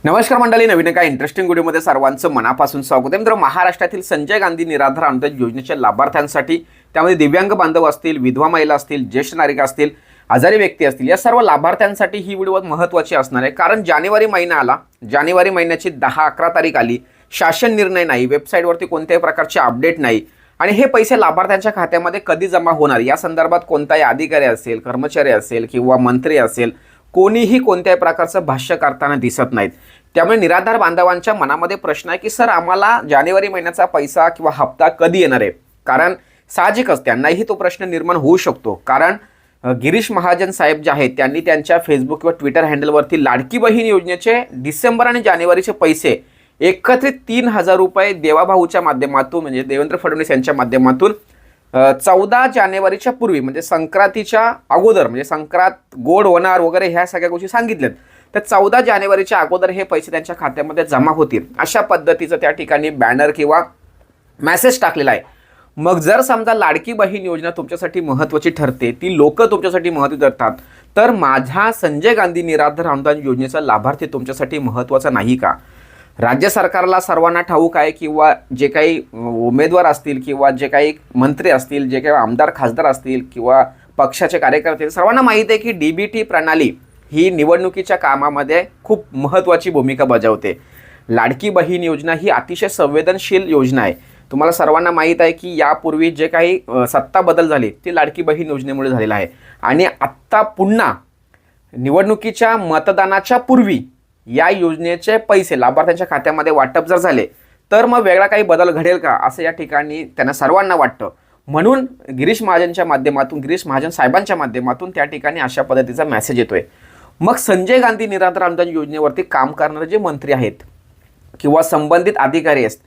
नमस्कार मंडळी, नवीन एका इंटरेस्टिंग व्हिडिओमध्ये सर्वांचं मनापासून स्वागत आहे. मित्र, महाराष्ट्रातील संजय गांधी निराधार अनुदान योजनेच्या लाभार्थ्यांसाठी, त्यामध्ये दिव्यांग बांधव असतील, विधवा महिला असतील, ज्येष्ठ नागरिक असतील, आजारी व्यक्ती असतील, या सर्व लाभार्थ्यांसाठी ही व्हिडिओ महत्त्वाची असणार आहे. कारण जानेवारी महिना आला, जानेवारी महिन्याची 10-11 तारीख आली, शासन निर्णय नाही, वेबसाईटवरती कोणत्याही प्रकारचे अपडेट नाही आणि हे पैसे लाभार्थ्यांच्या खात्यामध्ये कधी जमा होणार या संदर्भात कोणताही अधिकारी असेल, कर्मचारी असेल किंवा मंत्री असेल, कोणीही कोणत्याही प्रकारचं भाष्य करताना दिसत नाहीत. त्यामुळे निराधार बांधवांच्या मनामध्ये प्रश्न आहे की सर, आम्हाला जानेवारी महिन्याचा पैसा किंवा हप्ता कधी येणार आहे. कारण साहजिकच त्यांनाही तो प्रश्न निर्माण होऊ शकतो. कारण गिरीश महाजन साहेब जे आहेत त्यांनी त्यांच्या फेसबुक किंवा ट्विटर हँडलवरती लाडकी बहीण योजनेचे डिसेंबर आणि जानेवारीचे पैसे एकत्रित 3,000 रुपये देवाभाऊच्या माध्यमातून, म्हणजे देवेंद्र फडणवीस यांच्या माध्यमातून 14 जानेवारीच्या पूर्वी, म्हणजे संक्रांतीच्या अगोदर, म्हणजे संक्रांत गोड होणार वगैरे ह्या सगळ्या गोष्टी सांगितल्यात, तर 14 जानेवारीच्या अगोदर हे पैसे त्यांच्या खात्यामध्ये जमा होतील अशा पद्धतीचं त्या ठिकाणी बॅनर किंवा मेसेज टाकलेला आहे. मग जर समजा लाडकी बहीण योजना तुमच्यासाठी महत्त्वाची ठरते, ती लोक तुमच्यासाठी महत्त्वाची ठरतात, तर माझ्या संजय गांधी निराधार अनुदान योजनेचा लाभार्थी तुमच्यासाठी महत्त्वाचा नाही का? राज्य सरकारला सर्वांना ठाऊक आहे, किंवा जे काही उमेदवार असतील किंवा जे काही मंत्री असतील, जे काही आमदार खासदार असतील किंवा पक्षाचे कार्यकर्ते, सर्वांना माहीत आहे की DBT प्रणाली ही निवडणुकीच्या कामामध्ये खूप महत्त्वाची भूमिका बजावते. लाडकी बहीण योजना ही अतिशय संवेदनशील योजना आहे. तुम्हाला सर्वांना माहीत आहे की यापूर्वी जे काही सत्ता बदल झाली ती लाडकी बहीण योजनेमुळे झालेला आहे. आणि आत्ता पुन्हा निवडणुकीच्या मतदानाच्या पूर्वी या योजनेचे पैसे लाभार्थ्यांच्या खात्यामध्ये वाटप जर झाले तर मग वेगळा काही बदल घडेल का, असं या ठिकाणी त्यांना सर्वांना वाटतं. म्हणून गिरीश महाजन साहेबांच्या माध्यमातून त्या ठिकाणी अशा पद्धतीचा मेसेज येतोय. मग संजय गांधी निराधार अनुदान योजनेवरती काम करणारे जे मंत्री आहेत किंवा संबंधित अधिकारी आहेत,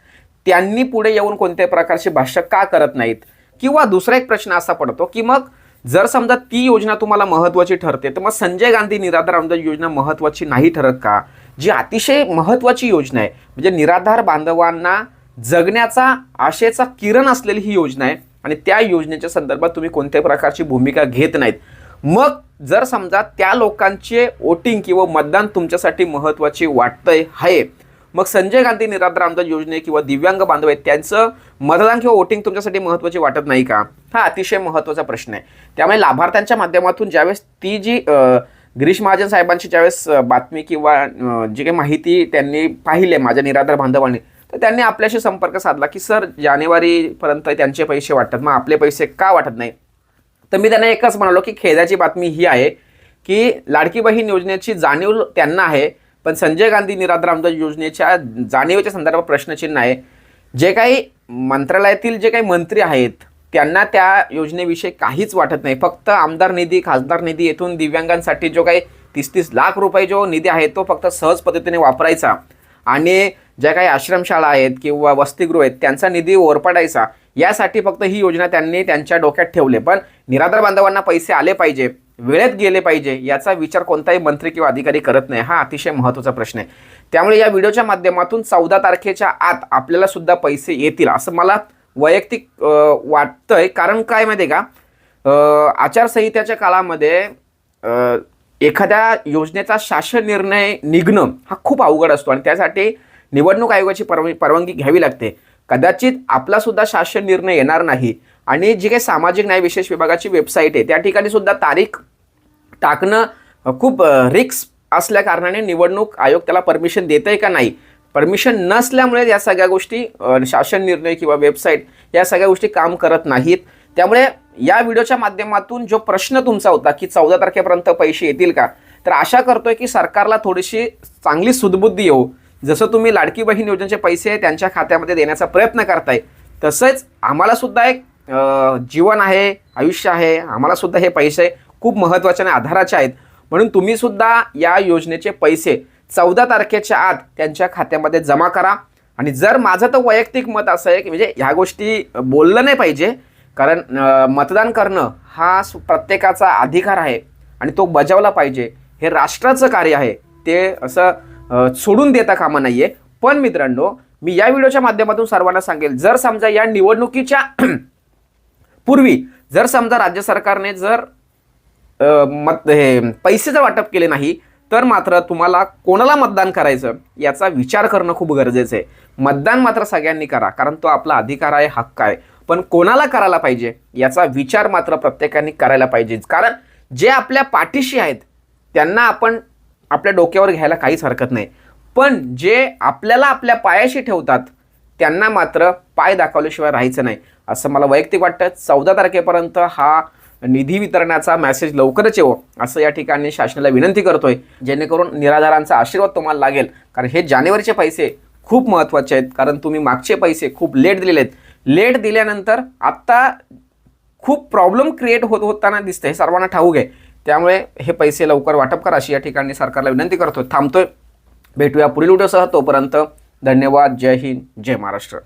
त्यांनी पुढे येऊन कोणत्याही प्रकारचे भाष्य का करत नाहीत? किंवा दुसरा एक प्रश्न असा पडतो की मग जर समजा ती योजना तुम्हाला महत्त्वाची ठरते, तर मग संजय गांधी निराधार अनुदान योजना महत्त्वाची नाही ठरत का? जी अतिशय महत्त्वाची योजना आहे, म्हणजे निराधार बांधवांना जगण्याचा आशेचा किरण असलेली ही योजना आहे आणि त्या योजनेच्या संदर्भात तुम्ही कोणत्याही प्रकारची भूमिका घेत नाहीत. मग जर समजा त्या लोकांचे वोटिंग किंवा मतदान तुमच्यासाठी महत्त्वाचे वाटतंय आहे, मग संजय गांधी निराधार अनुदान योजने किंवा दिव्यांग बांधव आहेत त्यांचं मतदान किंवा वोटिंग तुमच्यासाठी महत्त्वाचे वाटत नाही का? हा अतिशय महत्त्वाचा प्रश्न आहे. त्यामुळे लाभार्थ्यांच्या माध्यमातून ज्यावेळेस ती जी गिरीश महाजन साहेबांची ज्यावेळेस बातमी किंवा जी काही माहिती त्यांनी पाहिली माझ्या निराधार बांधवांनी, तर त्यांनी आपल्याशी संपर्क साधला की सर, जानेवारीपर्यंत त्यांचे पैसे वाटतात, मग आपले पैसे का वाटत नाही? तर मी त्यांना एकच म्हणालो की खेदाची बातमी ही आहे की लाडकी बहीण योजनेची जाणीव त्यांना आहे, पण संजय गांधी निराधार अनुदान योजनेच्या जाणीवेच्या संदर्भात प्रश्नचिन्ह आहे. जे काही मंत्रालयातील जे काही मंत्री आहेत त्यांना त्या योजनेविषयी काहीच वाटत नाही. फक्त आमदार निधी, खासदार निधी येथून दिव्यांगांसाठी जो काही 30-30 लाख रुपये जो निधी आहे तो फक्त सहज पद्धतीने वापरायचा आणि ज्या काही आश्रमशाळा आहेत किंवा वसतिगृह आहेत त्यांचा निधी ओरपाडायचा, यासाठी फक्त ही योजना त्यांनी त्यांच्या डोक्यात ठेवले. पण निराधार बांधवांना पैसे आले पाहिजे, वेळेत गेले पाहिजे, याचा विचार कोणताही मंत्री किंवा अधिकारी करत नाही. हा अतिशय महत्त्वाचा प्रश्न आहे. त्यामुळे या व्हिडिओच्या माध्यमातून 14 तारखेच्या आत आपल्याला सुद्धा पैसे येतील असं मला वैयक्तिक वाटतंय. कारण काय माहिती आहे का, आचारसंहितेच्या काळामध्ये एखाद्या योजनेचा शासन निर्णय निघणं हा खूप अवघड असतो आणि त्यासाठी निवडणूक आयोगाची परवानगी घ्यावी लागते. कदाचित आपला सुद्धा शासन निर्णय येणार नाही आणि जी काही सामाजिक न्याय विशेष विभागाची वेबसाईट आहे त्या ठिकाणी सुद्धा तारीख टाकणं खूप रिस्क असल्या कारणाने निवडणूक आयोग त्याला परमिशन देतंय का नाही, परमिशन नसल्यामुळे या सगळ्या गोष्टी शासन निर्णय किंवा वेबसाईट या सगळ्या गोष्टी काम करत नाहीत. त्यामुळे या व्हिडिओच्या माध्यमातून जो प्रश्न तुमचा होता की 14 तारखेपर्यंत पैसे येतील का, तर आशा करतोय की सरकारला थोडीशी चांगली सुदबुद्धी येऊ. जसं तुम्ही लाडकी बहीण योजनेचे पैसे त्यांच्या खात्यामध्ये देण्याचा प्रयत्न करताय, तसंच आम्हाला सुद्धा एक जीवन आहे, आयुष्य आहे, आम्हाला सुद्धा हे पैसे खूप महत्त्वाचे आणि आधाराचे आहेत. म्हणून तुम्ही सुद्धा या योजनेचे पैसे 14 तारखेच्या आत त्यांच्या खात्यामध्ये जमा करा. आणि जर माझं तर वैयक्तिक मत असं आहे की म्हणजे ह्या गोष्टी बोललं नाही पाहिजे, कारण मतदान करणं हा प्रत्येकाचा अधिकार आहे आणि तो बजावला पाहिजे. हे राष्ट्राचं कार्य आहे, ते असं सोडून देता कामा नाही आहे. पण मित्रांनो, मी या व्हिडिओच्या माध्यमातून सर्वांना सांगेल, जर समजा या निवडणुकीच्या पूर्वी जर समजा राज्य सरकारने जर पैसे जर वाटप केले नाही, तर मात्र तुम्हाला कोणाला मतदान करायचं याचा विचार करणं खूप गरजेचं आहे. मतदान मात्र सगळ्यांनी करा, कारण तो आपला अधिकार आहे, हक्क आहे. पण कोणाला करायला पाहिजे याचा विचार मात्र प्रत्येकाने करायला पाहिजे. कारण जे आपल्या पाठीशी आहेत त्यांना आपण आपल्या डोक्यावर घ्यायला काहीच हरकत नाही, पण जे आपल्याला आपल्या पायाशी ठेवतात त्यांना मात्र पाय दाखवल्याशिवाय राहायचं नाही, असं मला वैयक्तिक वाटतं. 14 तारखेपर्यंत हा निधी वितरणाचा मेसेज लवकरच येवो असं या ठिकाणी शासनाला विनंती करतोय, जेणेकरून निराधारांचा आशीर्वाद तुम्हाला लागेल. कारण हे जानेवारीचे पैसे खूप महत्त्वाचे आहेत, कारण तुम्ही मागचे पैसे खूप लेट दिलेले आहेत. लेट दिल्यानंतर आत्ता खूप प्रॉब्लेम क्रिएट होताना दिसतं, हे सर्वांना ठाऊक आहे. त्यामुळे हे पैसे लवकर वाटप करा अशी या ठिकाणी सरकारला विनंती करतोय. थांबतोय, भेटूया पुढील व्हिडिओसह. तोपर्यंत धन्यवाद. जय हिंद, जय महाराष्ट्र.